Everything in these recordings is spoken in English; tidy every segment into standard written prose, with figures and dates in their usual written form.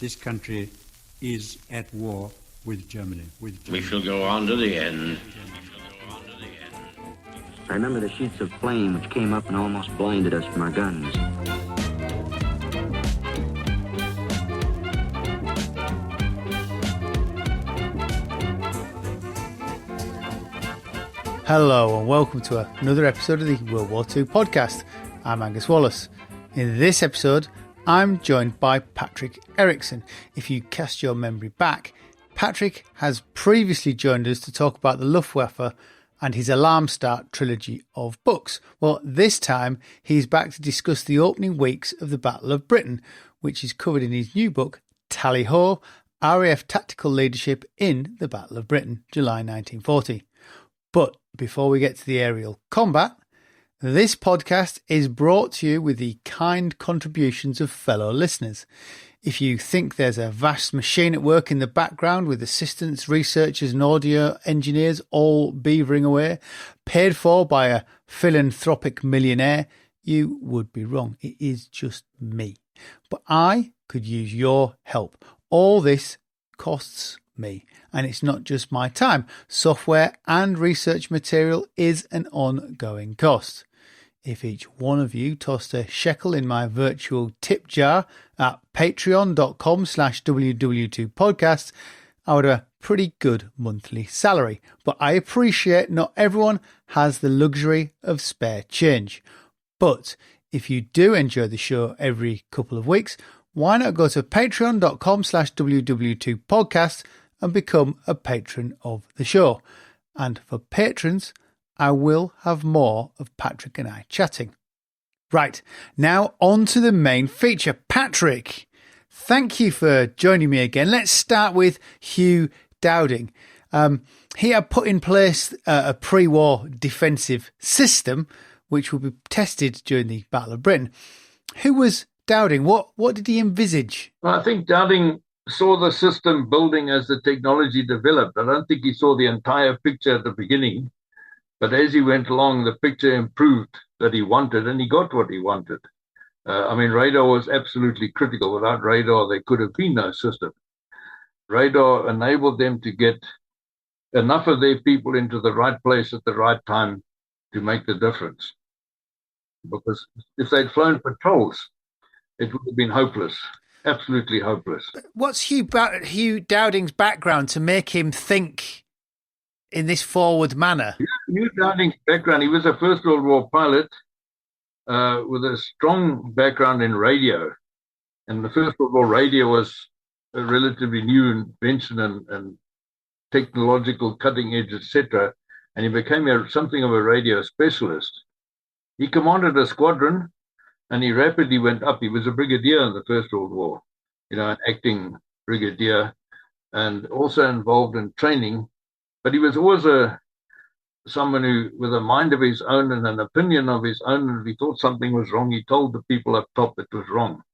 this country is at war with Germany. We shall go on to the end. I remember the sheets of flame which came up and almost blinded us from our guns. Hello and welcome to another episode of the World War II podcast. I'm Angus Wallace. In this episode, I'm joined by Patrick Eriksson. If you cast your memory back, Patrick has previously joined us to talk about the Luftwaffe and his Alarmstart trilogy of books. Well, this time he's back to discuss the opening weeks of the Battle of Britain, which is covered in his new book, Tally Ho, RAF Tactical Leadership in the Battle of Britain, July 1940. But before we get to the aerial combat, this podcast is brought to you with the kind contributions of fellow listeners. If you think there's a vast machine at work in the background with assistants, researchers and audio engineers all beavering away, paid for by a philanthropic millionaire, you would be wrong. It is just me. But I could use your help. All this costs me. And it's not just my time. Software and research material is an ongoing cost. If each one of you tossed a shekel in my virtual tip jar at patreon.com/WW2podcast, I would have a pretty good monthly salary. But I appreciate not everyone has the luxury of spare change. But if you do enjoy the show every couple of weeks, why not go to patreon.com/WW2podcast and become a patron of the show. And for patrons, I will have more of Patrick and I chatting. Right, now on to the main feature. Patrick, thank you for joining me again. Let's start with Hugh Dowding. He had put in place a pre-war defensive system which would be tested during the Battle of Britain. Who was Dowding? What did he envisage? Well, I think Dowding saw the system building as the technology developed. I don't think he saw the entire picture at the beginning, but as he went along, the picture improved that he wanted, and he got what he wanted. Radar was absolutely critical. Without radar, there could have been no system. Radar enabled them to get enough of their people into the right place at the right time to make the difference. Because if they'd flown patrols, it would have been hopeless. Absolutely hopeless. What's Hugh Dowding's background to make him think in this forward manner? Hugh Dowding's background, he was a First World War pilot with a strong background in radio. And the First World War radio was a relatively new invention and technological cutting edge, etc. And he became something of a radio specialist. He commanded a squadron, and he rapidly went up. He was a brigadier in the First World War, an acting brigadier, and also involved in training. But he was always someone who, with a mind of his own and an opinion of his own, and if he thought something was wrong, he told the people up top it was wrong.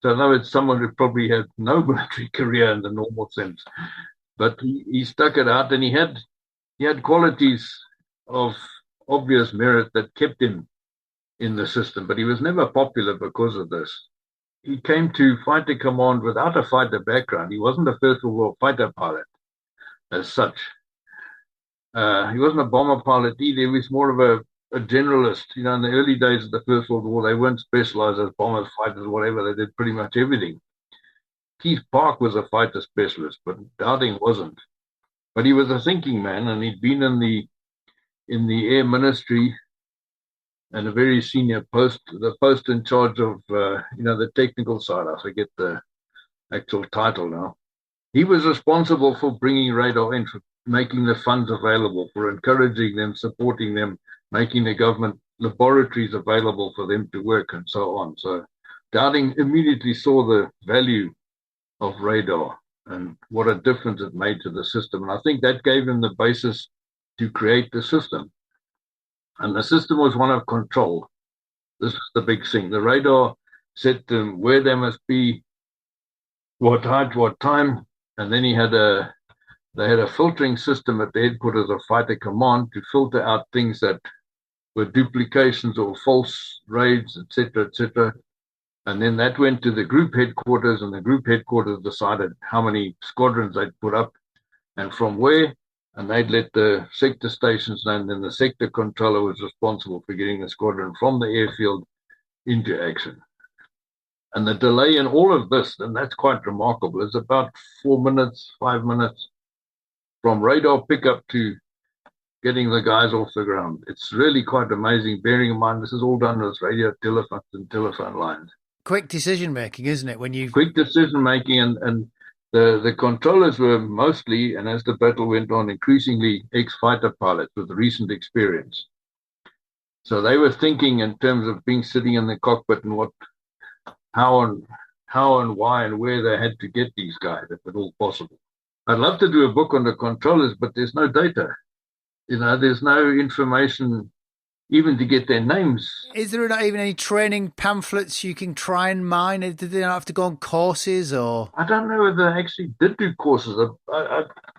So I know it's someone who probably had no military career in the normal sense, but he stuck it out, and he had qualities of obvious merit that kept him in the system, but he was never popular because of this. He came to fighter command without a fighter background. He wasn't a First World War fighter pilot as such. He wasn't a bomber pilot either. He was more of a generalist. In the early days of the First World War, they weren't specialized as bombers, fighters, whatever. They did pretty much everything. Keith Park was a fighter specialist, but Dowding wasn't. But he was a thinking man, and he'd been in the Air Ministry and a very senior post, the post in charge of, the technical side. I forget the actual title now. He was responsible for bringing radar in, for making the funds available, for encouraging them, supporting them, making the government laboratories available for them to work and so on. So Dowding immediately saw the value of radar and what a difference it made to the system. And I think that gave him the basis to create the system. And the system was one of control. This is the big thing. The radar said to them where they must be, what height, what time, and then they had a filtering system at the headquarters of Fighter Command to filter out things that were duplications or false raids, etc., etc. And then that went to the group headquarters, and the group headquarters decided how many squadrons they'd put up and from where, and they'd let the sector stations know, and then the sector controller was responsible for getting the squadron from the airfield into action. And the delay in all of this, and that's quite remarkable, is about 4 minutes, 5 minutes from radar pickup to getting the guys off the ground. It's really quite amazing, bearing in mind this is all done with radio telephones and telephone lines. Quick decision making, isn't it? When you Quick decision making, and the controllers were mostly, and as the battle went on, increasingly ex-fighter pilots with recent experience. So they were thinking in terms of being sitting in the cockpit and how and why and where they had to get these guys, if at all possible. I'd love to do a book on the controllers, but there's no data. There's no information even to get their names. Is there not even any training pamphlets you can try and mine? Did they not have to go on courses or? I don't know if they actually did do courses.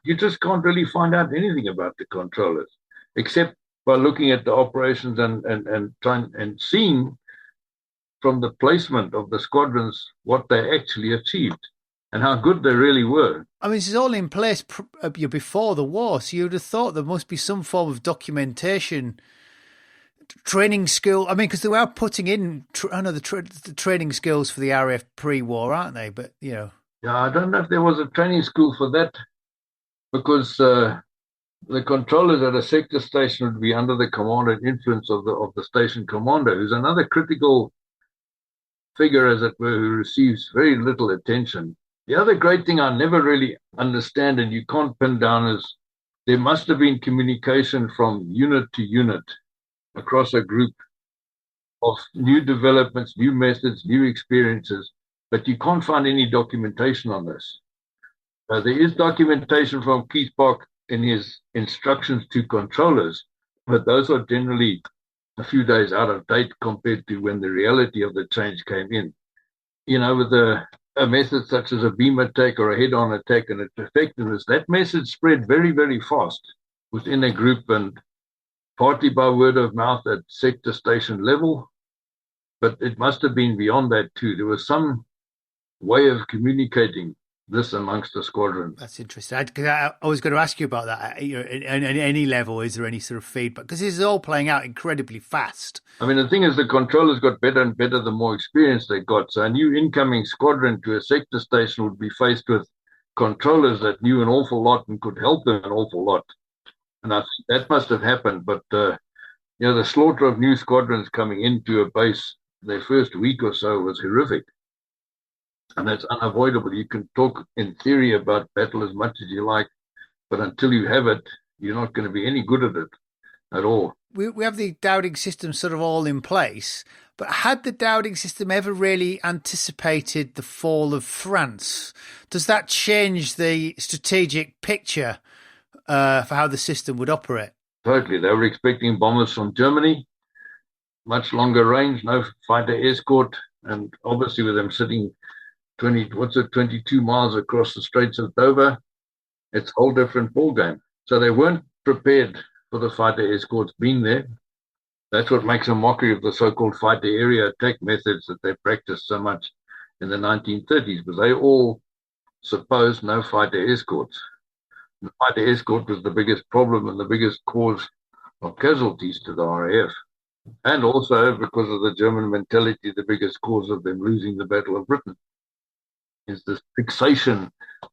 You just can't really find out anything about the controllers, except by looking at the operations and trying and seeing from the placement of the squadrons what they actually achieved and how good they really were. I mean, this is all in place before the war, so you'd have thought there must be some form of documentation, training skill. I mean, because they were putting in, the training skills for the RAF pre-war, aren't they? But, Yeah, I don't know if there was a training school for that, because the controllers at a sector station would be under the command and influence of the station commander, who's another critical figure, as it were, who receives very little attention. The other great thing I never really understand, and you can't pin down, is there must have been communication from unit to unit across a group of new developments, new methods, new experiences, but you can't find any documentation on this. There is documentation from Keith Park in his instructions to controllers, but those are generally a few days out of date compared to when the reality of the change came in. With a method such as a beam attack or a head-on attack and its effectiveness, that message spread very, very fast within a group, and partly by word of mouth at sector station level, but it must have been beyond that too. There was some way of communicating this amongst the squadron. That's interesting. I was going to ask you about that. At any level, is there any sort of feedback? Because this is all playing out incredibly fast. I mean, the thing is, the controllers got better and better the more experience they got. So a new incoming squadron to a sector station would be faced with controllers that knew an awful lot and could help them an awful lot. And that must have happened. But, the slaughter of new squadrons coming into a base their first week or so was horrific. And that's unavoidable. You can talk in theory about battle as much as you like, but until you have it, you're not going to be any good at it at all. We have the Dowding system sort of all in place, but had the Dowding system ever really anticipated the fall of France? Does that change the strategic picture for how the system would operate? Totally. They were expecting bombers from Germany, much longer range, no fighter escort, and obviously with them sitting 22 miles across the Straits of Dover, it's a whole different ballgame. So they weren't prepared for the fighter escorts being there. That's what makes a mockery of the so-called fighter area attack methods that they practiced so much in the 1930s, because they all supposed no fighter escorts. The fighter escort was the biggest problem and the biggest cause of casualties to the RAF. And also, because of the German mentality, the biggest cause of them losing the Battle of Britain is this fixation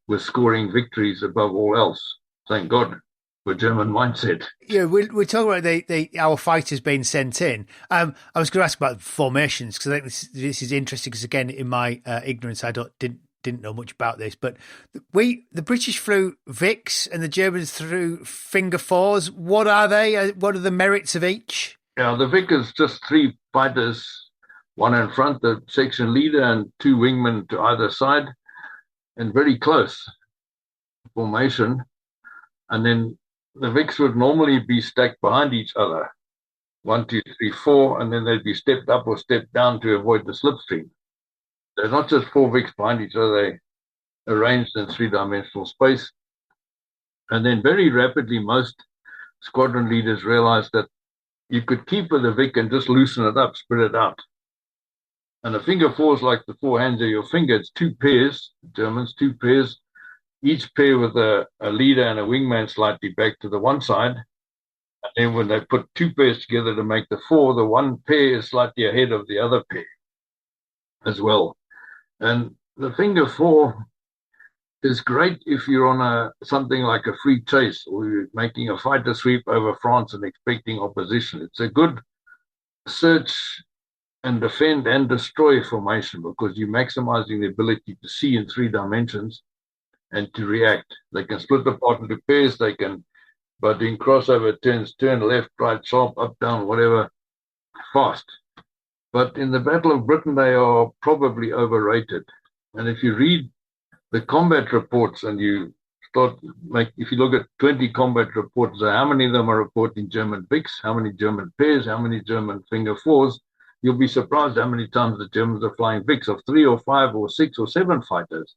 with scoring victories above all else. Thank God for German mindset. Yeah, we're talking about our fighters being sent in. I was going to ask about formations, because I think this is interesting, because again, in my ignorance, I didn't know much about this, but the British flew Vics and the Germans threw Finger Fours. What are they? What are the merits of each? Yeah, the Vic is just three fighters, one in front, the section leader, and two wingmen to either side, and very close formation. And then the Vics would normally be stacked behind each other, 1, 2, 3, 4, and then they'd be stepped up or stepped down to avoid the slipstream. They're not just 4 Vics behind each other, they arranged in 3-dimensional space. And then very rapidly, most squadron leaders realized that you could keep with the Vic and just loosen it up, spread it out. And a finger four is like the four hands of your finger. It's two pairs, Germans, two pairs, each pair with a leader and a wingman slightly back to the one side. And then when they put two pairs together to make the four, the one pair is slightly ahead of the other pair as well. And the finger four is great if you're on something like a free chase, or you're making a fighter sweep over France and expecting opposition. It's a good search and defend and destroy formation, because you're maximizing the ability to see in 3 dimensions and to react. They can split apart into pairs, they can, by doing crossover turns, turn left, right, sharp, up, down, whatever, fast. But in the Battle of Britain, they are probably overrated. And if you read the combat reports and you if you look at 20 combat reports, how many of them are reporting German Vics, how many German pairs, how many German finger fours, you'll be surprised how many times the Germans are flying Vics of 3 or 5 or 6 or 7 fighters.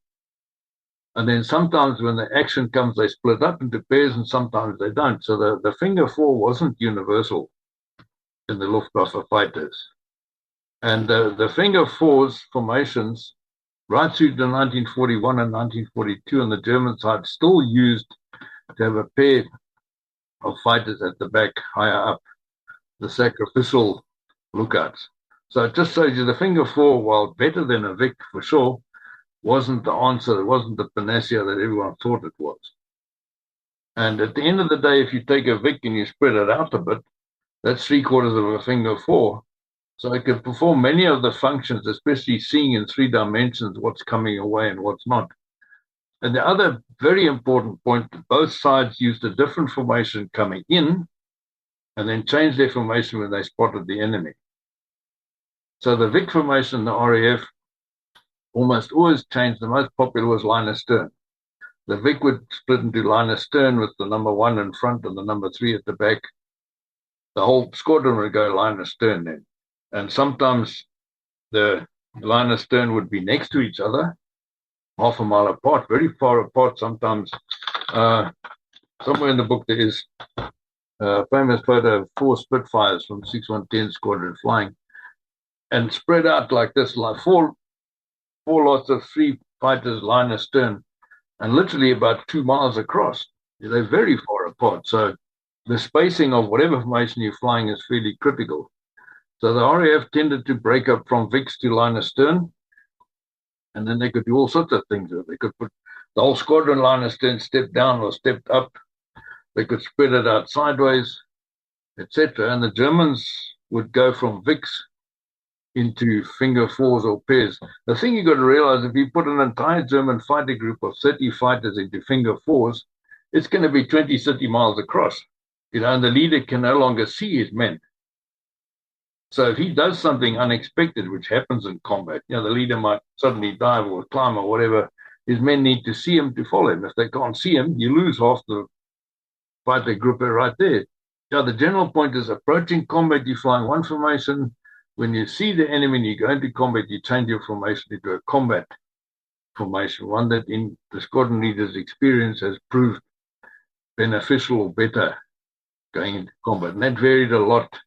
And then sometimes when the action comes, they split up into pairs, and sometimes they don't. So the finger four wasn't universal in the Luftwaffe fighters. And the finger fours formations, right through to 1941 and 1942 on the German side, still used to have a pair of fighters at the back, higher up, the sacrificial lookouts. So it just shows you the finger four, while better than a Vic for sure, wasn't the answer. It wasn't the panacea that everyone thought it was. And at the end of the day, if you take a Vic and you spread it out a bit, that's 3/4 of a finger four. So it can perform many of the functions, especially seeing in 3 dimensions what's coming away and what's not. And the other very important point, both sides used a different formation coming in and then changed their formation when they spotted the enemy. So the Vic formation in the RAF almost always changed. The most popular was line astern. The Vic would split into line astern with the number 1 in front and the number 3 at the back. The whole squadron would go line astern then. And sometimes the line astern would be next to each other, half a mile apart, very far apart. Sometimes, somewhere in the book, there is a famous photo of 4 Spitfires from 6110 Squadron flying, and spread out like this, like four lots of 3 fighters line astern, and literally about 2 miles across. They're very far apart. So the spacing of whatever formation you're flying is fairly critical. So the RAF tended to break up from Vics to line astern, and then they could do all sorts of things. They could put the whole squadron line astern, step down or stepped up. They could spread it out sideways, etc. And the Germans would go from Vics into finger fours or pairs. The thing you got to realize, if you put an entire German fighter group of 30 fighters into finger fours, it's going to be 20, 30 miles across. And the leader can no longer see his men. So if he does something unexpected, which happens in combat, the leader might suddenly dive or climb or whatever, his men need to see him to follow him. If they can't see him, you lose half the fighter group right there. The general point is, approaching combat, you're flying one formation. When you see the enemy and you go into combat, you change your formation into a combat formation, one that in the squadron leader's experience has proved beneficial or better going into combat. And that varied a lot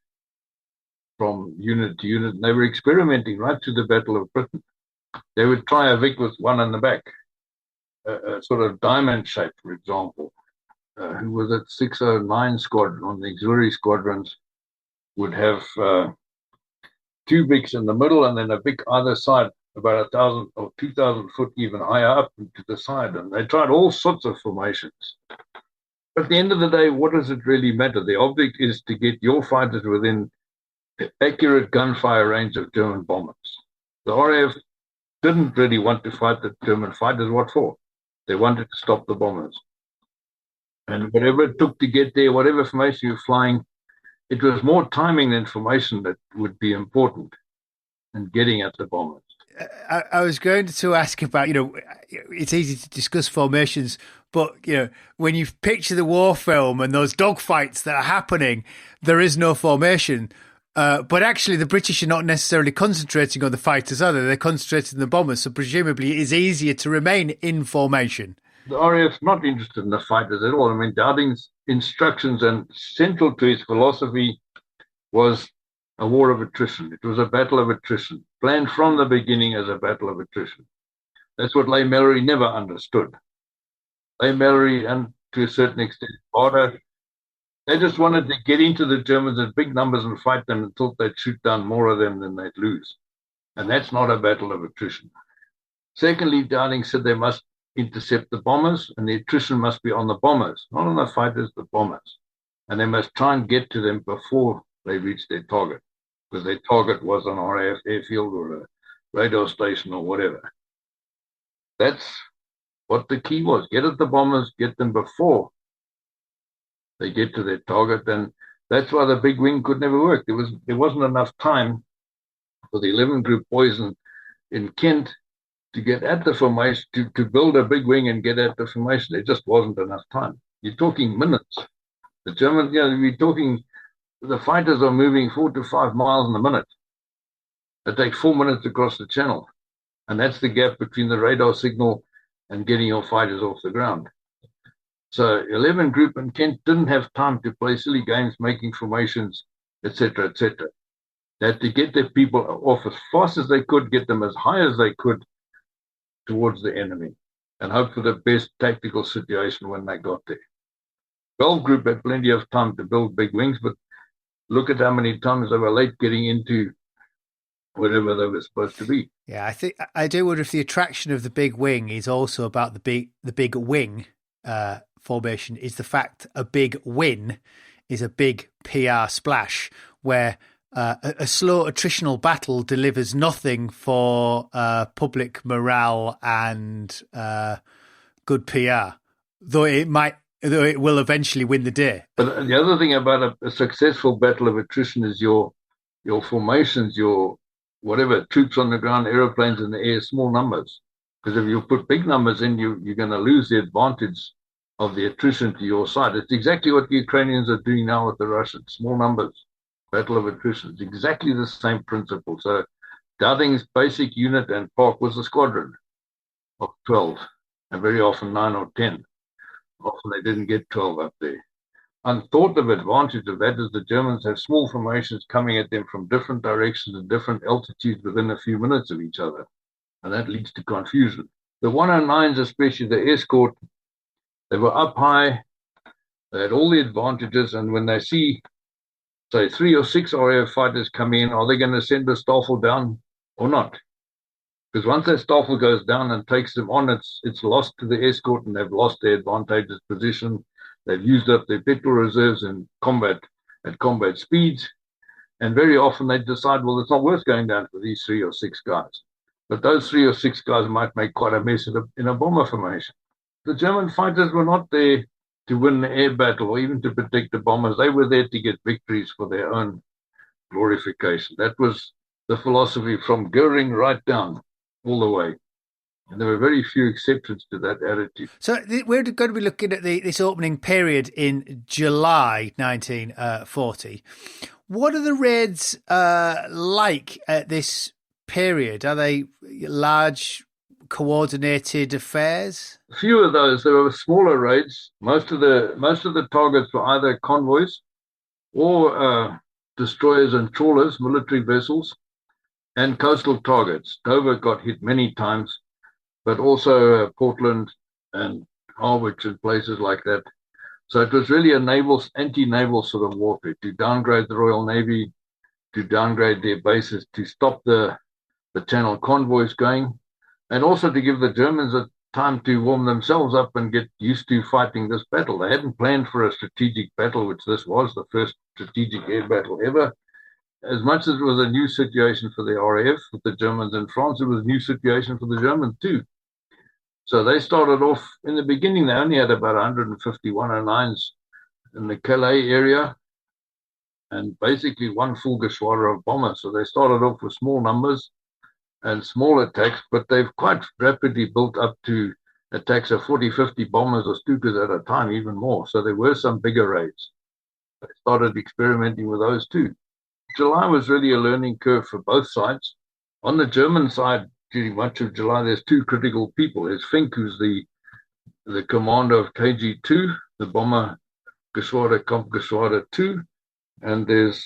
from unit to unit. And they were experimenting right through the Battle of Britain. They would try a Vic with 1 on the back, a sort of diamond shape, for example. Who was at 609 Squadron on the auxiliary squadrons would have 2 Vics in the middle and then a Vic either side, about 1,000 or 2,000 foot even higher up to the side. And they tried all sorts of formations. But at the end of the day, what does it really matter? The object is to get your fighters within accurate gunfire range of German bombers. The RAF didn't really want to fight the German fighters. What for? They wanted to stop the bombers. And whatever it took to get there, whatever formation you're flying, it was more timing than formation that would be important in getting at the bombers. I was going to ask about, it's easy to discuss formations, but, when you picture the war film and those dogfights that are happening, there is no formation. But actually, the British are not necessarily concentrating on the fighters, are they? They're concentrating on the bombers, so presumably it is easier to remain in formation. The RAF's not interested in the fighters at all. I mean, Dowding's instructions and central to his philosophy was a war of attrition. It was a battle of attrition, planned from the beginning as a battle of attrition. That's what Leigh Mallory never understood. Leigh Mallory, and to a certain extent, Barter, they just wanted to get into the Germans in big numbers and fight them and thought they'd shoot down more of them than they'd lose. And that's not a battle of attrition. Secondly, Dowding said they must intercept the bombers, and the attrition must be on the bombers, not on the fighters, the bombers. And they must try and get to them before they reach their target, because their target was an RAF airfield or a radar station or whatever. That's what the key was. Get at the bombers, get them before they get to their target. And that's why the big wing could never work. There wasn't enough time for the 11 group boys in Kent to get at the formation, to build a big wing and get at the formation. There just wasn't enough time. You're talking minutes. The Germans, we're talking, the fighters are moving 4 to 5 miles in a minute. It takes 4 minutes to cross the channel. And that's the gap between the radar signal and getting your fighters off the ground. So 11 group and Kent didn't have time to play silly games, making formations, etc., etc. They had to get their people off as fast as they could, get them as high as they could towards the enemy, and hope for the best tactical situation when they got there. 12 group had plenty of time to build big wings, but look at how many times they were late getting into whatever they were supposed to be. Yeah, I do wonder if the attraction of the big wing is also about the big wing formation, is the fact a big win is a big PR splash, where a slow attritional battle delivers nothing for public morale and good PR, though it will eventually win the day. But the other thing about a successful battle of attrition is your formations, your whatever, troops on the ground, aeroplanes in the air, small numbers. Because if you put big numbers in, you're going to lose the advantage of the attrition to your side. It's exactly what the Ukrainians are doing now with the Russians. Small numbers, battle of attrition. It's exactly the same principle. So Dowding's basic unit and park was a squadron of 12, and very often 9 or 10. Often they didn't get 12 up there. Unthought of advantage of that is the Germans have small formations coming at them from different directions and different altitudes within a few minutes of each other. And that leads to confusion. The 109s, especially the escort, they were up high. They had all the advantages. And when they see, say, 3 or 6 RAF fighters come in, are they going to send the Staffel down or not? Because once that Staffel goes down and takes them on, it's lost to the escort, and they've lost their advantageous position. They've used up their petrol reserves in combat at combat speeds. And very often they decide, well, it's not worth going down for these 3 or 6 guys. But those 3 or 6 guys might make quite a mess in a bomber formation. The German fighters were not there to win the air battle or even to protect the bombers. They were there to get victories for their own glorification. That was the philosophy from Goering right down all the way. And there were very few exceptions to that attitude. So we're going to be looking at this opening period in July 1940. What are the raids like at this period? Are they large, coordinated affairs? A few of those. There were smaller raids. Most of the targets were either convoys or destroyers and trawlers, military vessels, and coastal targets. Dover got hit many times, but also Portland and Harwich and places like that. So it was really a anti-naval sort of warfare, to downgrade the Royal Navy, to downgrade their bases, to stop the Channel convoys going, and also to give the Germans a time to warm themselves up and get used to fighting this battle. They hadn't planned for a strategic battle, which this was, the first strategic air battle ever. As much as it was a new situation for the RAF, with the Germans in France, it was a new situation for the Germans too. So they started off, in the beginning, they only had about 150 109s in the Calais area, and basically one full geschwader of bombers. So they started off with small numbers and small attacks, but they've quite rapidly built up to attacks of 40, 50 bombers or Stukas at a time, even more. So there were some bigger raids. They started experimenting with those too. July was really a learning curve for both sides. On the German side, during much of July, there's 2 critical people. There's Fink, who's the commander of KG-2, the bomber Geschwader, Kampfgeschwader 2, and there's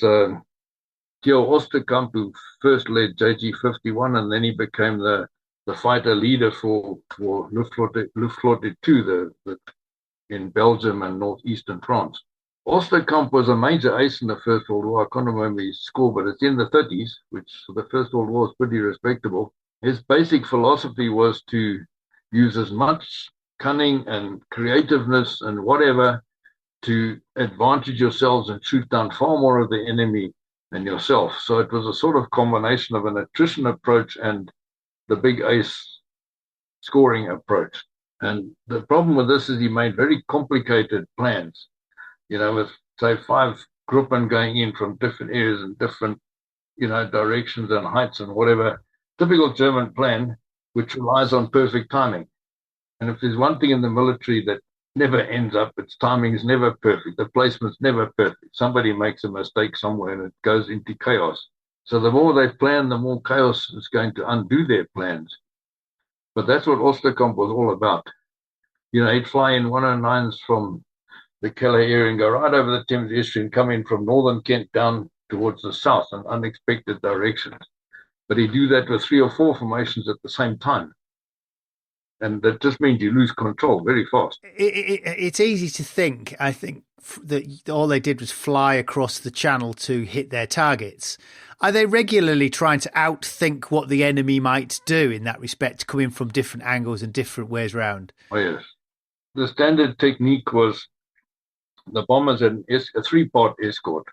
Theo Osterkamp, who first led JG-51, and then he became the fighter leader for Luftwaffe 2, in Belgium and northeastern France. Osterkamp was a major ace in the First World War. I can't remember his score, but it's in the 30s, which for the First World War is pretty respectable. His basic philosophy was to use as much cunning and creativeness and whatever to advantage yourselves and shoot down far more of the enemy than yourself. So it was a sort of combination of an attrition approach and the big ace scoring approach. And the problem with this is he made very complicated plans, with, say, 5 Gruppen going in from different areas and different, directions and heights and whatever. Typical German plan, which relies on perfect timing. And if there's one thing in the military that never ends up, its timing is never perfect. The placement's never perfect. Somebody makes a mistake somewhere and it goes into chaos. So the more they plan, the more chaos is going to undo their plans. But that's what Osterkamp was all about. He'd fly in 109s from the Calais area and go right over the Thames Estuary and come in from northern Kent down towards the south in unexpected directions. But he'd do that with 3 or 4 formations at the same time. And that just means you lose control very fast. It's easy to think, I think, that all they did was fly across the channel to hit their targets. Are they regularly trying to outthink what the enemy might do in that respect, coming from different angles and different ways round? Oh, yes. The standard technique was the bombers had a 3-part escort,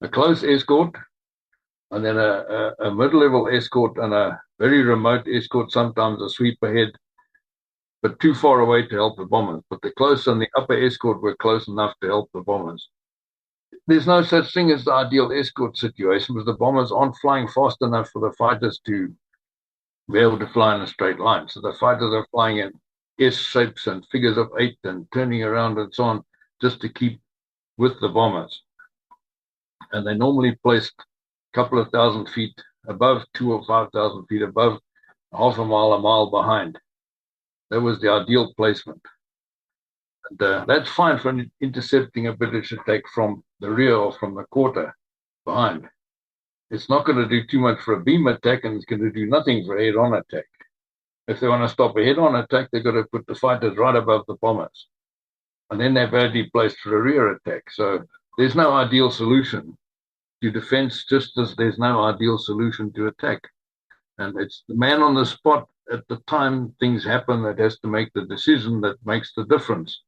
a close escort, and then a mid-level escort and a very remote escort, sometimes a sweep ahead, but too far away to help the bombers. But the close and the upper escort were close enough to help the bombers. There's no such thing as the ideal escort situation, because the bombers aren't flying fast enough for the fighters to be able to fly in a straight line. So the fighters are flying in S shapes and figures of 8 and turning around and so on, just to keep with the bombers. And they normally placed a couple of thousand feet above, 2,000 or 5,000 feet above, half a mile behind. That was the ideal placement. And that's fine for intercepting a British attack from the rear or from the quarter behind. It's not going to do too much for a beam attack, and it's going to do nothing for a head-on attack. If they want to stop a head-on attack, they've got to put the fighters right above the bombers. And then they're badly placed for a rear attack. So there's no ideal solution to defense, just as there's no ideal solution to attack. And it's the man on the spot at the time things happen that has to make the decision that makes the difference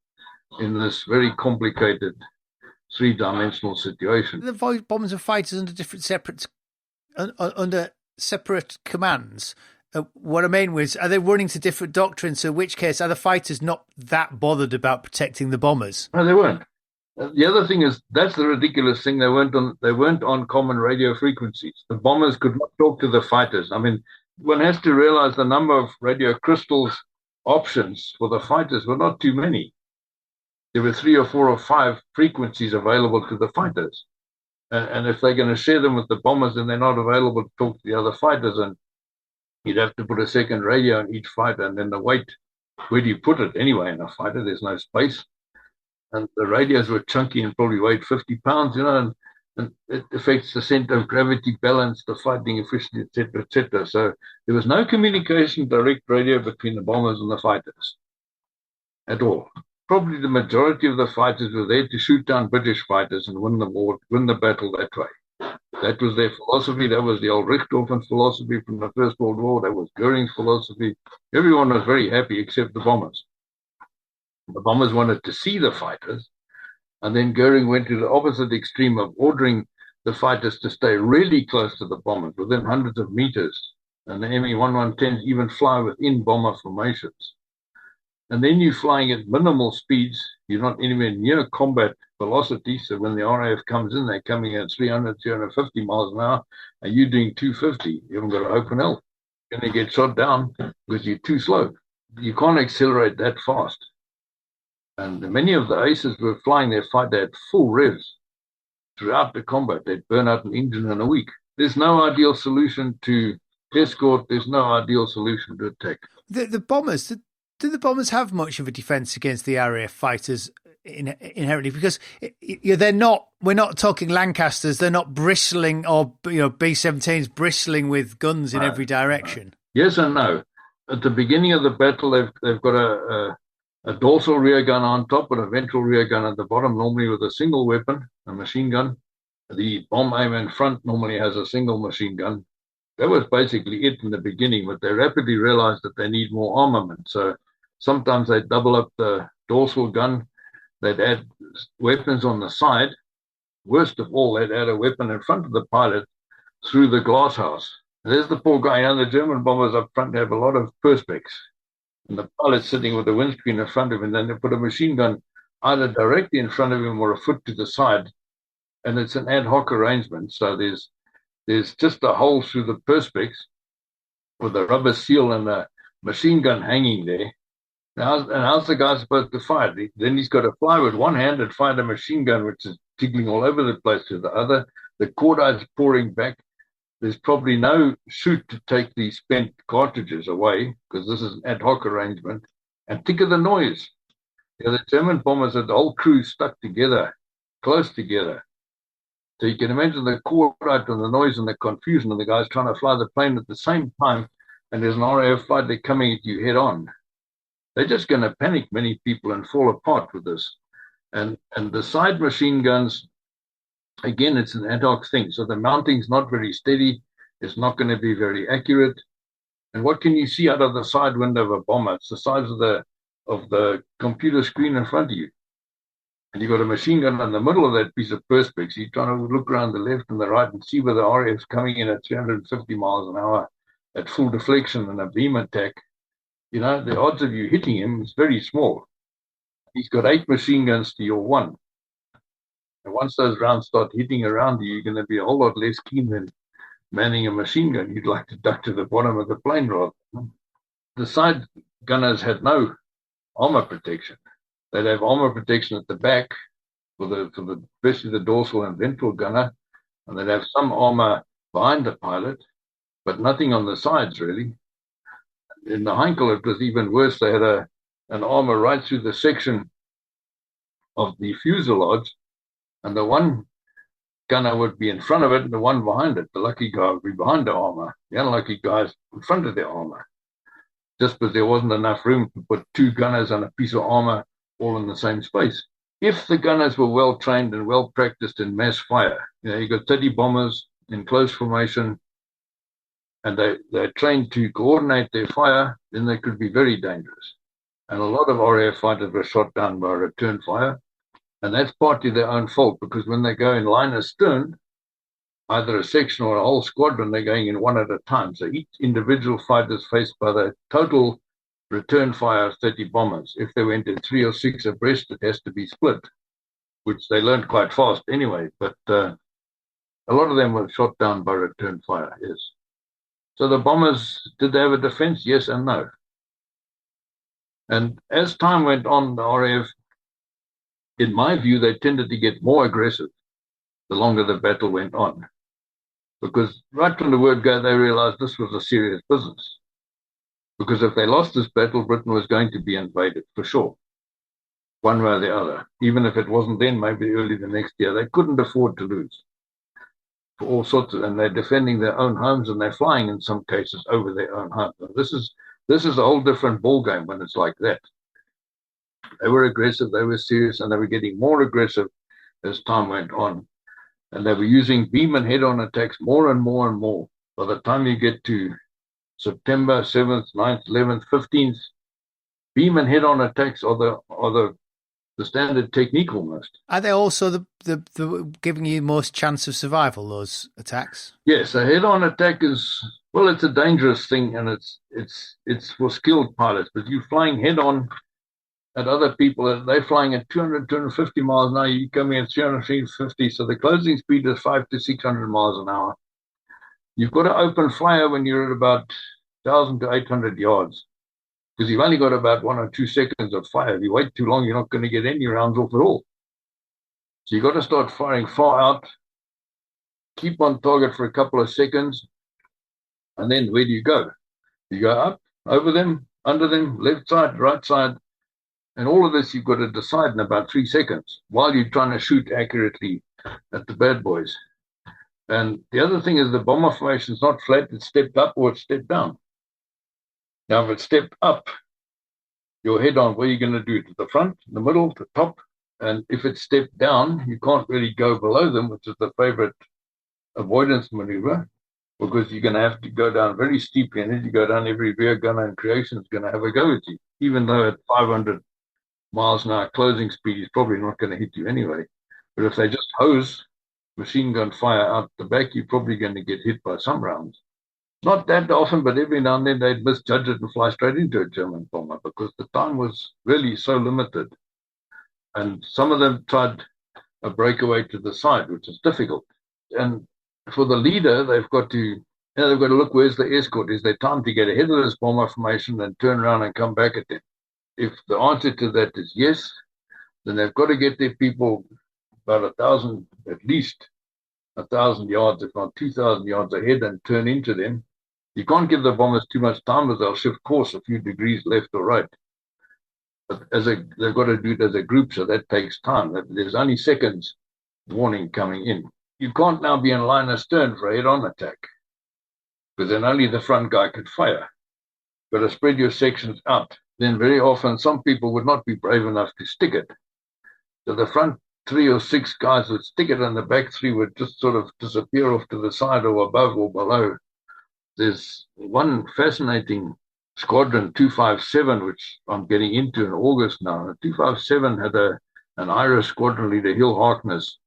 in this very complicated 3-dimensional situation. The bombers and fighters under separate commands. What I mean was, are they running to different doctrines? So in which case, are the fighters not that bothered about protecting the bombers? No, they weren't. The other thing is, that's the ridiculous thing. They weren't on common radio frequencies. The bombers could not talk to the fighters. I mean, one has to realize the number of radio crystals options for the fighters were not too many. There were 3 or 4 or 5 frequencies available to the fighters. And if they're going to share them with the bombers, then they're not available to talk to the other fighters. And you'd have to put a second radio on each fighter, and then the weight, where do you put it anyway in a fighter? There's no space. And the radios were chunky and probably weighed 50 pounds, and it affects the center of gravity balance, the fighting efficiency, etc., etc. So there was no communication, direct radio between the bombers and the fighters at all. Probably the majority of the fighters were there to shoot down British fighters and win the war, win the battle that way. That was their philosophy. That was the old Richthofen philosophy from the First World War. That was Goering's philosophy. Everyone was very happy except the bombers. The bombers wanted to see the fighters, and then Goering went to the opposite extreme of ordering the fighters to stay really close to the bombers, within hundreds of meters. And the ME-1110s even fly within bomber formations. And then you're flying at minimal speeds. You're not anywhere near combat velocity. So when the RAF comes in, they're coming at 300, 350 miles an hour, and you're doing 250. You haven't got an open L. You're going to get shot down because you're too slow. You can't accelerate that fast. And many of the aces were flying their fighter at full revs throughout the combat. They'd burn out an engine in a week. There's no ideal solution to escort. There's no ideal solution to attack. The bombers, did the bombers have much of a defence against the RAF fighters inherently, because we're not talking Lancasters. They're not bristling, or B-17s bristling with guns in every direction. Yes and no. At the beginning of the battle, they've got a dorsal rear gun on top and a ventral rear gun at the bottom, normally with a single weapon, a machine gun. The bomb aim in front normally has a single machine gun. That was basically it in the beginning, but they rapidly realized that they need more armament. So sometimes they'd double up the dorsal gun. They'd add weapons on the side. Worst of all, they'd add a weapon in front of the pilot through the glass house. There's the poor guy. The German bombers up front have a lot of perspex. And the pilot's sitting with the windscreen in front of him. And then they put a machine gun either directly in front of him or a foot to the side. And it's an ad hoc arrangement. So there's just a hole through the perspex with a rubber seal and a machine gun hanging there. Now, and how's the guy supposed to fire? Then he's got to fly with one hand and fire the machine gun, which is tickling all over the place with the other. The cordide's pouring back. There's probably no chute to take these spent cartridges away, because this is an ad hoc arrangement. And think of the noise. The German bombers had the whole crew stuck together, close together. So you can imagine the cordite and the noise and the confusion of the guys trying to fly the plane at the same time, and there's an RAF fighter coming at you head on. They're just going to panic many people and fall apart with this. And the side machine guns, again, it's an ad hoc thing. So the mounting's not very steady. It's not going to be very accurate. And what can you see out of the side window of a bomber? It's the size of the computer screen in front of you. And you've got a machine gun in the middle of that piece of perspex. You're trying to look around the left and the right and see where the RAF's coming in at 350 miles an hour at full deflection and a beam attack. The odds of you hitting him is very small. He's got 8 machine guns to your 1. And once those rounds start hitting around you, you're going to be a whole lot less keen than manning a machine gun. You'd like to duck to the bottom of the plane rather. The side gunners had no armor protection. They'd have armor protection at the back for especially the dorsal and ventral gunner, and they'd have some armor behind the pilot, but nothing on the sides really. In the Heinkel, it was even worse. They had an armor right through the section of the fuselage, and the one gunner would be in front of it and the one behind it. The lucky guy would be behind the armor. The unlucky guy's in front of the armor, just because there wasn't enough room to put 2 gunners on a piece of armor all in the same space. If the gunners were well trained and well practiced in mass fire, you got 30 bombers in close formation, and they're trained to coordinate their fire, then they could be very dangerous. And a lot of RAF fighters were shot down by return fire. And that's partly their own fault, because when they go in line astern, either a section or a whole squadron, they're going in one at a time. So each individual fighter is faced by the total return fire of 30 bombers. If they went in 3 or 6 abreast, it has to be split, which they learned quite fast anyway. But a lot of them were shot down by return fire, yes. So the bombers, did they have a defense? Yes and no. And as time went on, the RAF, in my view, they tended to get more aggressive the longer the battle went on. Because right from the word go, they realized this was a serious business. Because if they lost this battle, Britain was going to be invaded, for sure. One way or the other. Even if it wasn't then, maybe early the next year. They couldn't afford to lose. For all sorts of, and they're defending their own homes, and they're flying in some cases over their own homes. And this is a whole different ballgame when it's like that. They were aggressive, they were serious, and they were getting more aggressive as time went on. And they were using beam and head-on attacks more and more and more. By the time you get to September 7th, 9th, 11th, 15th, beam and head-on attacks are the standard technique almost. Are they also the giving you most chance of survival, those attacks? Yes, a head-on attack is, well, it's a dangerous thing, and it's for skilled pilots. But you're flying head-on at other people, they're flying at 200, 250 miles an hour. You coming at 300, 350. So the closing speed is 500 to 600 miles an hour. You've got to open fire when you're at about 1,000 to 800 yards, because you've only got about 1 or 2 seconds of fire. If you wait too long, you're not going to get any rounds off at all. So you've got to start firing far out, keep on target for a couple of seconds, and then where do you go? You go up, over them, under them, left side, right side. And all of this you've got to decide in about 3 seconds while you're trying to shoot accurately at the bad boys. And the other thing is the bomber formation is not flat, it's stepped up or it's stepped down. Now, if it's stepped up, your head on, where are you going to do it? To the front, the middle, the top? And if it's stepped down, you can't really go below them, which is the favorite avoidance maneuver, because you're going to have to go down very steeply. And as you go down, every rear gunner in creation is going to have a go at you. Even though at 500 miles an hour closing speed, he's probably not going to hit you anyway. But if they just hose machine gun fire out the back, you're probably going to get hit by some rounds. Not that often, but every now and then they'd misjudge it and fly straight into a German bomber because the time was really so limited. And some of them tried a breakaway to the side, which is difficult. And for the leader, they've got to look where's the escort. Is there time to get ahead of this bomber formation and turn around and come back at them? If the answer to that is yes, then they've got to get their people about 1,000, at least 1,000 yards, if not 2,000 yards ahead, and turn into them. You can't give the bombers too much time, as they'll shift course a few degrees left or right. But they've got to do it as a group, so that takes time. There's only seconds warning coming in. You can't now be in line astern for a head-on attack, because then only the front guy could fire. You've got to spread your sections out. Then very often some people would not be brave enough to stick it. So the front 3 or 6 guys would stick it, and the back 3 would just sort of disappear off to the side or above or below. There's one fascinating squadron, 257, which I'm getting into in August now. 257 had an Irish squadron leader, Hill Harkness,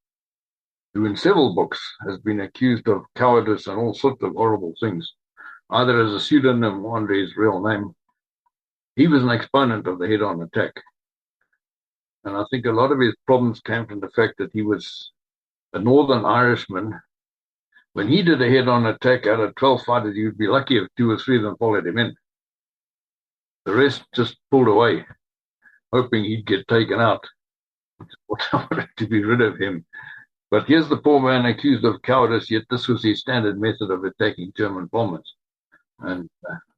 who in several books has been accused of cowardice and all sorts of horrible things, either as a pseudonym or under his real name. He was an exponent of the head-on attack. And I think a lot of his problems came from the fact that he was a Northern Irishman. When he did a head-on attack out of 12 fighters, he would be lucky if 2 or 3 of them followed him in. The rest just pulled away, hoping he'd get taken out. I wanted to be rid of him. But here's the poor man accused of cowardice, yet this was his standard method of attacking German bombers. And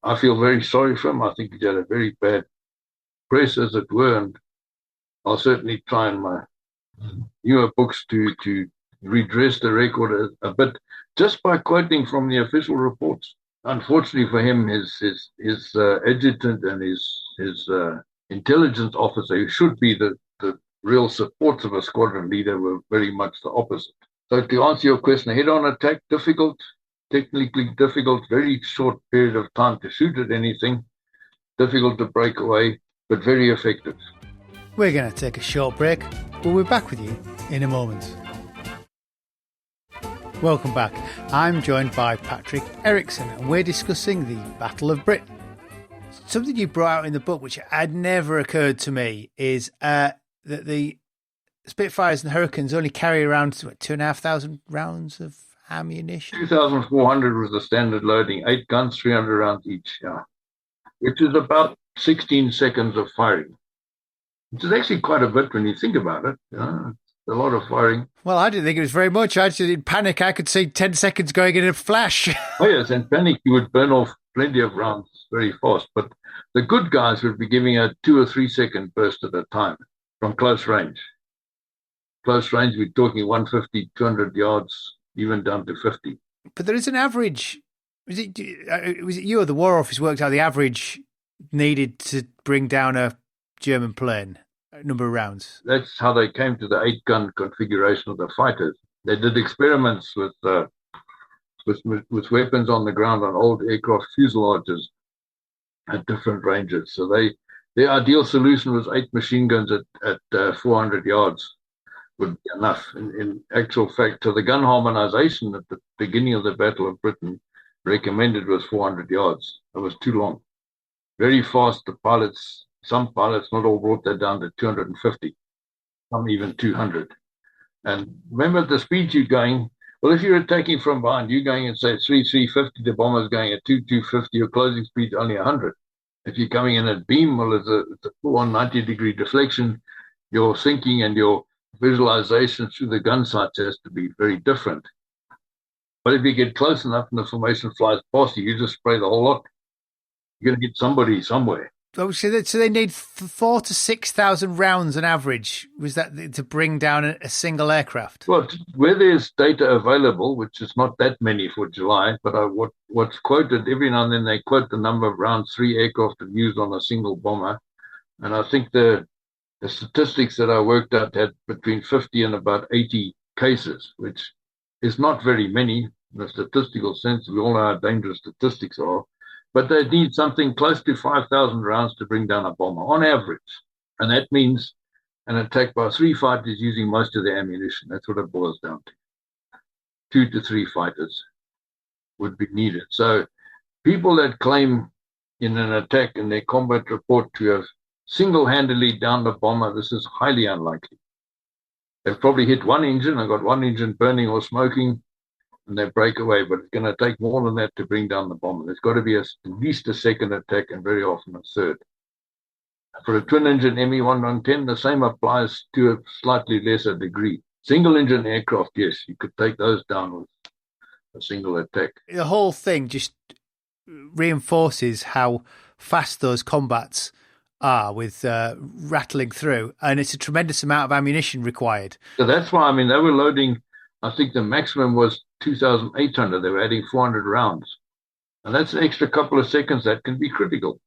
I feel very sorry for him. I think he had a very bad press, as it were, and I'll certainly try in my newer books to redress the record a bit, just by quoting from the official reports. Unfortunately for him, his adjutant and his intelligence officer, who should be the real supports of a squadron leader, were very much the opposite. So to answer your question, a head-on attack, difficult, technically difficult, very short period of time to shoot at anything, difficult to break away, but very effective. We're going to take a short break, but we'll be back with you in a moment. Welcome back. I'm joined by Patrick Eriksson, and we're discussing the Battle of Britain. Something you brought out in the book, which had never occurred to me, is that the Spitfires and Hurricanes only carry around 2,500 rounds of ammunition. 2,400 was the standard loading, 8 guns, 300 rounds each, which is about 16 seconds of firing, which is actually quite a bit when you think about it. It's a lot of firing. Well, I didn't think it was very much. Actually, in panic, I could see 10 seconds going in a flash. Oh, yes, in panic, you would burn off plenty of rounds very fast. But the good guys would be giving a 2 or 3 second burst at a time from close range. Close range, we're talking 150, 200 yards, even down to 50. But there is an average. Was it you or the War Office worked out the average needed to bring down a German plane? Number of rounds. That's how they came to the 8-gun configuration of the fighters. They did experiments with weapons on the ground on old aircraft fuselages at different ranges. So their ideal solution was 8 machine guns at 400 yards would be enough. In actual fact, so the gun harmonization at the beginning of the Battle of Britain recommended was 400 yards. It was too long. Very fast, some pilots, not all, brought that down to 250, some even 200. And remember the speed you're going. Well, if you're attacking from behind, you're going at, say, 350, the bomber's going at 250, your closing speed's only 100. If you're coming in at beam, well, it's a full-on 90-degree deflection. Your thinking and your visualization through the gun sights has to be very different. But if you get close enough and the formation flies past you, you just spray the whole lot. You're going to hit somebody somewhere. So they need 4,000 to 6,000 rounds on average. Was that to bring down a single aircraft? Well, where there's data available, which is not that many for July, but what's quoted every now and then, they quote the number of rounds 3 aircraft have used on a single bomber. And I think the statistics that I worked out had between 50 and about 80 cases, which is not very many in a statistical sense. We all know how dangerous statistics are. But they need something close to 5,000 rounds to bring down a bomber on average. And that means an attack by 3 fighters using most of their ammunition. That's what it boils down to. 2 to 3 fighters would be needed. So people that claim in an attack in their combat report to have single-handedly downed a bomber, this is highly unlikely. They've probably hit one engine and got one engine burning or smoking, and they break away, but it's going to take more than that to bring down the bomber. There's got to be at least a second attack and very often a third. For a twin-engine Me-110, the same applies to a slightly lesser degree. Single-engine aircraft, yes, you could take those down with a single attack. The whole thing just reinforces how fast those combats are with rattling through, and it's a tremendous amount of ammunition required. So that's why, they were loading, I think the maximum was 2,800. They were adding 400 rounds. And that's an extra couple of seconds that can be critical.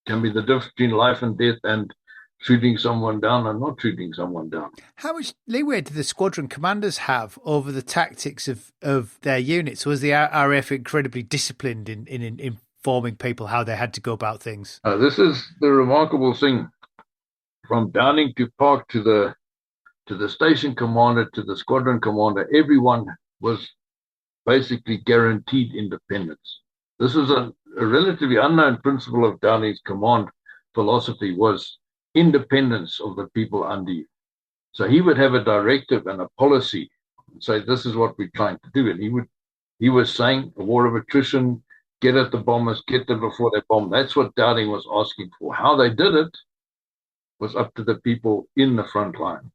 Can be the difference between life and death and shooting someone down and not shooting someone down. How much leeway do the squadron commanders have over the tactics of their units? Was the RAF incredibly disciplined in informing people how they had to go about things? This is the remarkable thing. From Dowding to Park to the station commander, to the squadron commander, everyone was basically guaranteed independence. This was a relatively unknown principle of Dowding's command philosophy, was independence of the people under you. So he would have a directive and a policy and say, this is what we're trying to do. And he was saying a war of attrition, get at the bombers, get them before they bomb. That's what Dowding was asking for. How they did it was up to the people in the front line.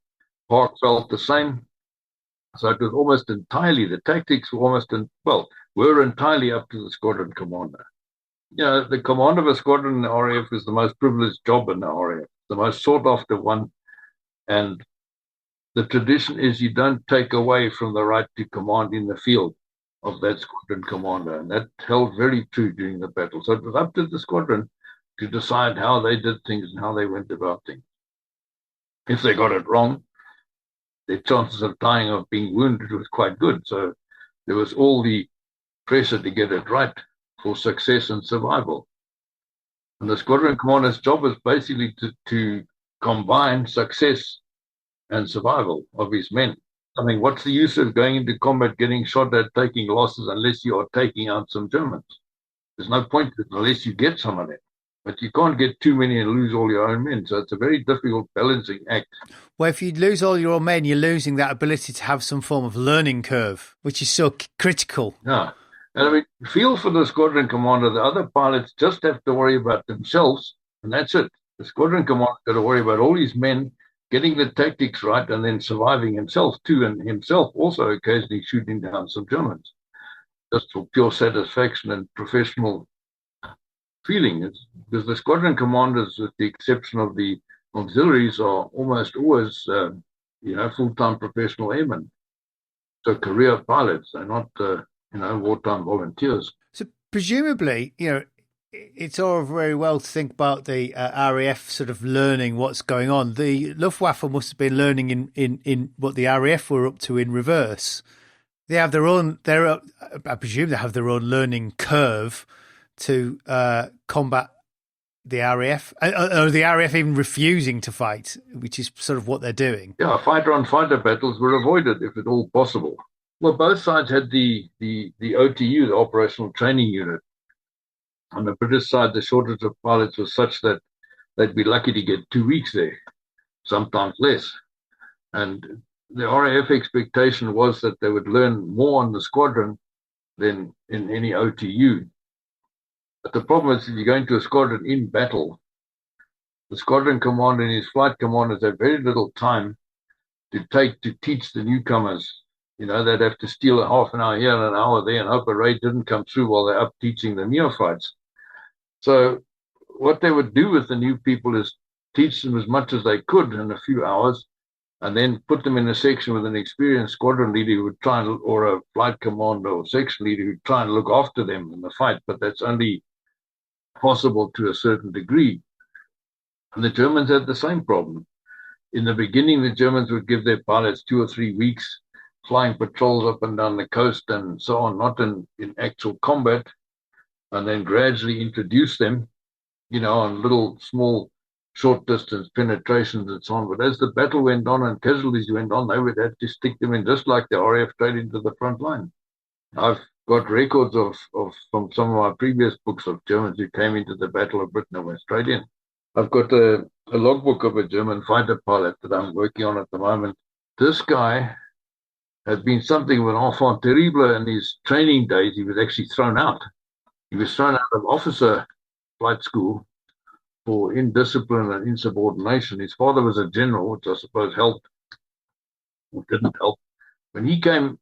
Park felt the same. So it was almost entirely, the tactics were were entirely up to the squadron commander. The command of a squadron in the RAF is the most privileged job in the RAF, the most sought after one. And the tradition is you don't take away from the right to command in the field of that squadron commander. And that held very true during the battle. So it was up to the squadron to decide how they did things and how they went about things. If they got it wrong, their chances of dying or being wounded was quite good. So there was all the pressure to get it right for success and survival. And the squadron commander's job is basically to combine success and survival of his men. What's the use of going into combat, getting shot at, taking losses, unless you are taking out some Germans? There's no point unless you get some of them. But you can't get too many and lose all your own men. So it's a very difficult balancing act. Well, if you lose all your own men, you're losing that ability to have some form of learning curve, which is so critical. Yeah. And feel for the squadron commander. The other pilots just have to worry about themselves, and that's it. The squadron commander got to worry about all his men, getting the tactics right, and then surviving himself too, and himself also occasionally shooting down some Germans, just for pure satisfaction and professional feeling. It's because the squadron commanders, with the exception of the auxiliaries, are almost always, full-time professional airmen. So career pilots, they're not, wartime volunteers. So presumably, it's all very well to think about the RAF sort of learning what's going on. The Luftwaffe must have been learning in what the RAF were up to in reverse. They have I presume they have their own learning curve to combat the RAF, or the RAF even refusing to fight, which is sort of what they're doing. Yeah, fighter-on-fighter battles were avoided if at all possible. Well, both sides had the OTU, the Operational Training Unit. On the British side, the shortage of pilots was such that they'd be lucky to get 2 weeks there, sometimes less. And the RAF expectation was that they would learn more on the squadron than in any OTU. But the problem is, if you go into a squadron in battle, the squadron commander and his flight commanders have very little time to teach the newcomers. They'd have to steal a half an hour here and an hour there and hope a raid didn't come through while they're up teaching the neophytes. So what they would do with the new people is teach them as much as they could in a few hours, and then put them in a section with an experienced squadron leader who would try and, or a flight commander or section leader who would try and look after them in the fight. But that's only possible to a certain degree. And the Germans had the same problem. In the beginning, the Germans would give their pilots 2 or 3 weeks flying patrols up and down the coast and so on, not in actual combat, and then gradually introduce them, on little small short distance penetrations and so on. But as the battle went on and casualties went on, they would have to stick them in just like the RAF straight into the front line. I've got records of from some of my previous books of Germans who came into the Battle of Britain and were straight in. I've got a logbook of a German fighter pilot that I'm working on at the moment. This guy had been something of an enfant terrible in his training days. He was actually thrown out. He was thrown out of officer flight school for indiscipline and insubordination. His father was a general, which I suppose helped or didn't help. When he came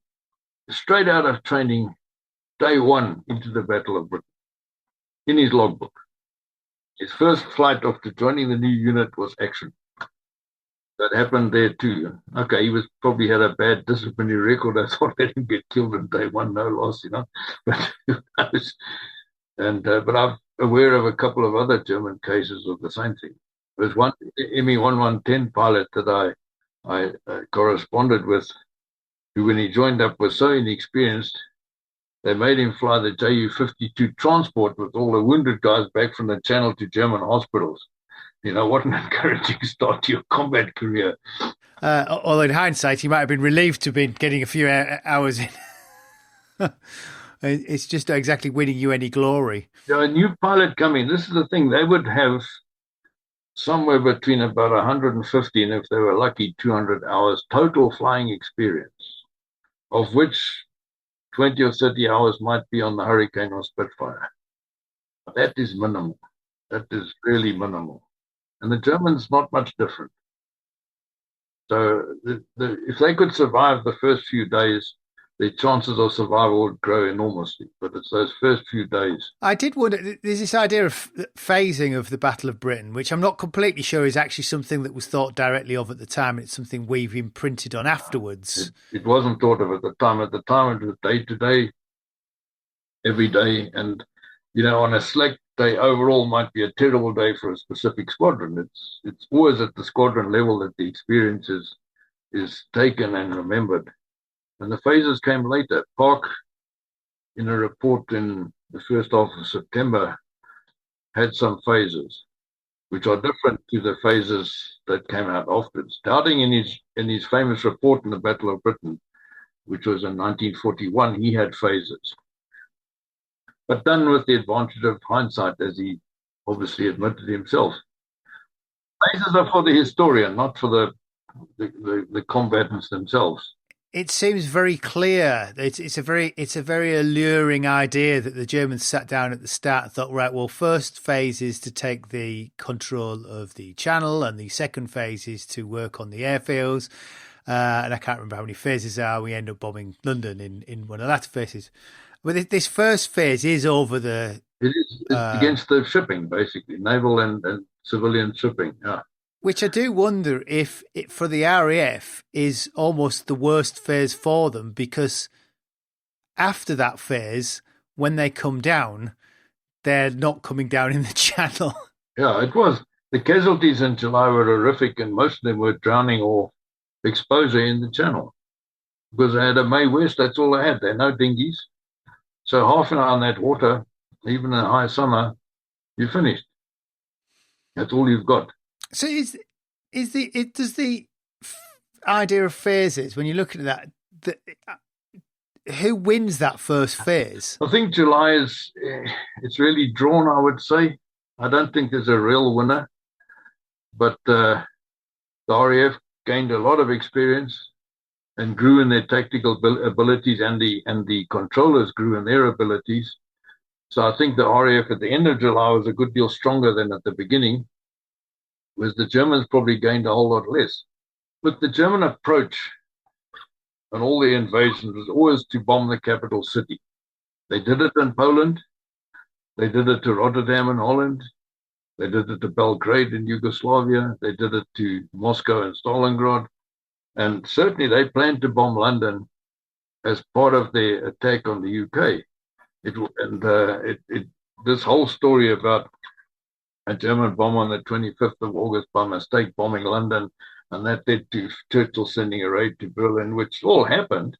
straight out of training, day one into the Battle of Britain, in his logbook, his first flight after joining the new unit was action. That happened there too. Okay, he was probably had a bad disciplinary record. I thought let him get killed in day one, no loss, But who knows? And but I'm aware of a couple of other German cases of the same thing. There's one ME 1110 pilot that I corresponded with, who when he joined up was so inexperienced, they made him fly the Ju-52 transport with all the wounded guys back from the Channel to German hospitals. What an encouraging start to your combat career. Although in hindsight, he might have been relieved to be getting a few hours in. It's just not exactly winning you any glory. A new pilot coming, this is the thing, they would have somewhere between about 150 and, if they were lucky, 200 hours total flying experience, of which 20 or 30 hours might be on the Hurricane or Spitfire. That is minimal. That is really minimal. And the Germans, not much different. So if they could survive the first few days, their chances of survival would grow enormously. But it's those first few days. I did wonder, there's this idea of phasing of the Battle of Britain, which I'm not completely sure is actually something that was thought directly of at the time. It's something we've imprinted on afterwards. It wasn't thought of at the time. At the time, it was day to day, every day. And, on a slack day overall might be a terrible day for a specific squadron. It's always at the squadron level that the experience is taken and remembered. And the phases came later. Park, in a report in the first half of September, had some phases, which are different to the phases that came out afterwards. Dowding, in his famous report in the Battle of Britain, which was in 1941, he had phases. But done with the advantage of hindsight, as he obviously admitted himself. Phases are for the historian, not for the combatants themselves. It seems very clear. It's a very alluring idea that the Germans sat down at the start and thought, right, well, first phase is to take the control of the Channel, and the second phase is to work on the airfields. And I can't remember how many phases there are. We end up bombing London in one of the latter phases. But this first phase is over the... It's against the shipping, basically, naval and civilian shipping, yeah. Which I do wonder if it, for the RAF, is almost the worst phase for them, because after that phase, when they come down, they're not coming down in the Channel. Yeah, it was. The casualties in July were horrific, and most of them were drowning or exposure in the Channel. Because they had a May West, that's all they had. They had no dinghies. So half an hour on that water, even in high summer, you're finished. That's all you've got. So does the idea of phases, when you look at that, who wins that first phase? I think July it's really drawn, I would say. I don't think there's a real winner, but the RAF gained a lot of experience and grew in their tactical abilities, and the controllers grew in their abilities. So I think the RAF at the end of July was a good deal stronger than at the beginning, whereas the Germans probably gained a whole lot less. Look, the German approach on all the invasions was always to bomb the capital city. They did it in Poland. They did it to Rotterdam in Holland. They did it to Belgrade in Yugoslavia. They did it to Moscow and Stalingrad. And certainly they planned to bomb London as part of their attack on the UK. This whole story about a German bomb on the 25th of August by mistake bombing London, and that led to Churchill sending a raid to Berlin, which all happened.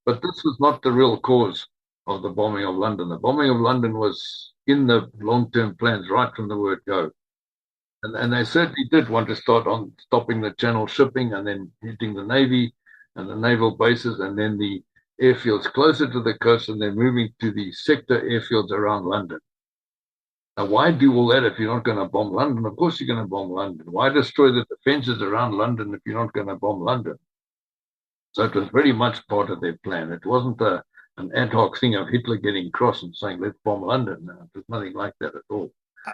But this was not the real cause of the bombing of London. The bombing of London was in the long-term plans right from the word go. And they certainly did want to start on stopping the Channel shipping and then hitting the Navy and the naval bases and then the airfields closer to the coast and then moving to the sector airfields around London. Now, why do all that if you're not going to bomb London? Of course you're going to bomb London. Why destroy the defenses around London if you're not going to bomb London? So it was very much part of their plan. It wasn't an ad hoc thing of Hitler getting cross and saying, let's bomb London. No, it was nothing like that at all.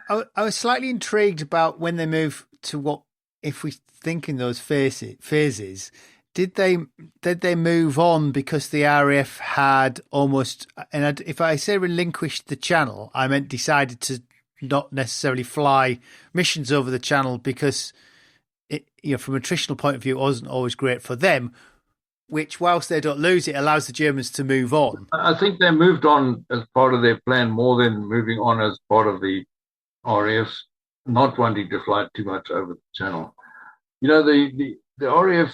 I was slightly intrigued about when they move to what, if we think in those phases, did they move on because the RAF had almost, and if I say relinquished the Channel, I meant decided to not necessarily fly missions over the Channel because it, from an attritional point of view, it wasn't always great for them, which whilst they don't lose it, allows the Germans to move on. I think they moved on as part of their plan more than moving on as part of the RAF's not wanting to fly too much over the Channel. The RAF,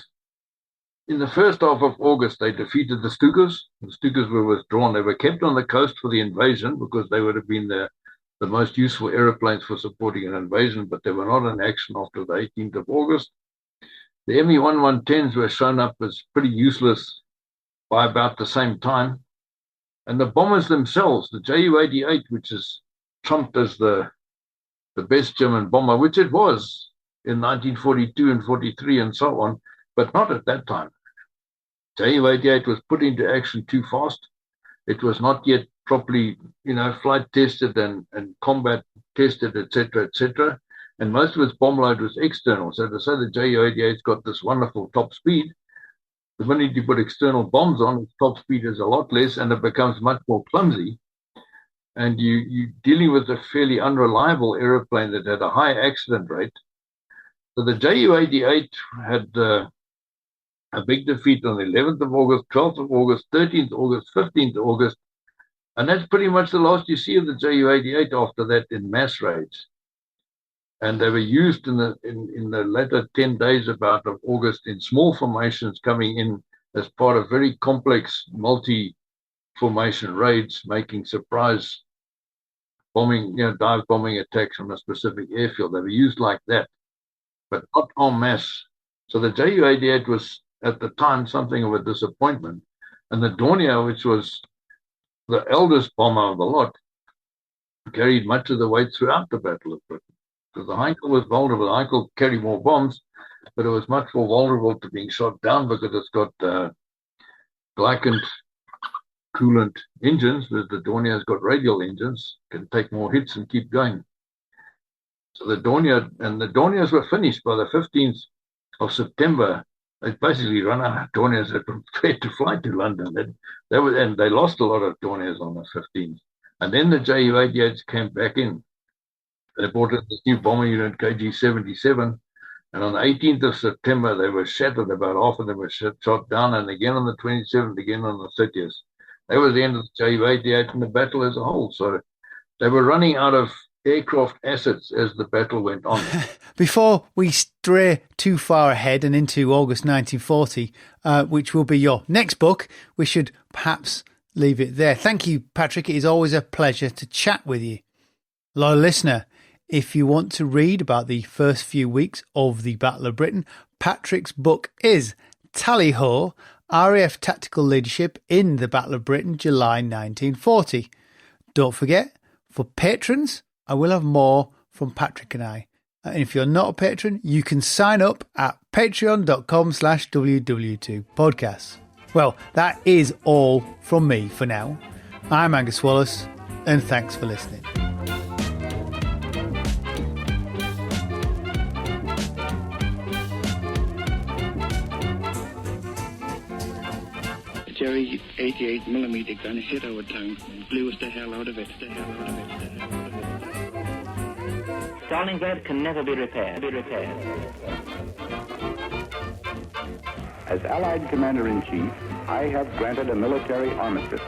in the first half of August, they defeated the Stukas. The Stukas were withdrawn. They were kept on the coast for the invasion because they would have been the most useful aeroplanes for supporting an invasion, but they were not in action after the 18th of August. The Me-1110s were shown up as pretty useless by about the same time. And the bombers themselves, the Ju-88, which is trumped as the best German bomber, which it was in 1942 and 43 and so on, but not at that time. Ju-88 was put into action too fast. It was not yet properly, flight tested and combat tested, etc., etc. And most of its bomb load was external. So to say the Ju-88's got this wonderful top speed, the minute you put external bombs on, its top speed is a lot less and it becomes much more clumsy. And you're dealing with a fairly unreliable aeroplane that had a high accident rate. So the Ju-88 had a big defeat on the 11th of August, 12th of August, 13th of August, 15th of August. And that's pretty much the last you see of the Ju-88 after that in mass raids. And they were used in the latter 10 days about of August in small formations coming in as part of very complex multi-formation raids, making surprise bombing, dive bombing attacks on a specific airfield. They were used like that, but not en masse. So the Ju-88 was, at the time, something of a disappointment. And the Dornier, which was the eldest bomber of the lot, carried much of the weight throughout the Battle of Britain. Because the Heinkel was vulnerable. The Heinkel carried more bombs, but it was much more vulnerable to being shot down because it's got glycant coolant engines, whereas the Dornier's got radial engines, can take more hits and keep going. So the Dorniers were finished by the 15th of September. They basically run out of Dorniers that were prepared to fly to London. And they lost a lot of Dorniers on the 15th. And then the Ju-88s came back in. They brought in this new bomber unit, KG-77. And on the 18th of September, they were shattered. About half of them were shot down. And again on the 27th, again on the 30th. That was the end of the Ju-88 and the battle as a whole. So they were running out of aircraft assets as the battle went on. Before we stray too far ahead and into August 1940, which will be your next book, we should perhaps leave it there. Thank you, Patrick. It is always a pleasure to chat with you. Loyal listener, if you want to read about the first few weeks of the Battle of Britain, Patrick's book is Tally Ho, RAF Tactical Leadership in the Battle of Britain, July 1940. Don't forget, for patrons, I will have more from Patrick and I. And if you're not a patron, you can sign up at patreon.com/WW2podcasts. Well, that is all from me for now. I'm Angus Wallace, and thanks for listening. Jerry 88mm gun hit our town, blew us the hell out of it. Stalingrad can never be repaired. As Allied Commander-in-Chief, I have granted a military armistice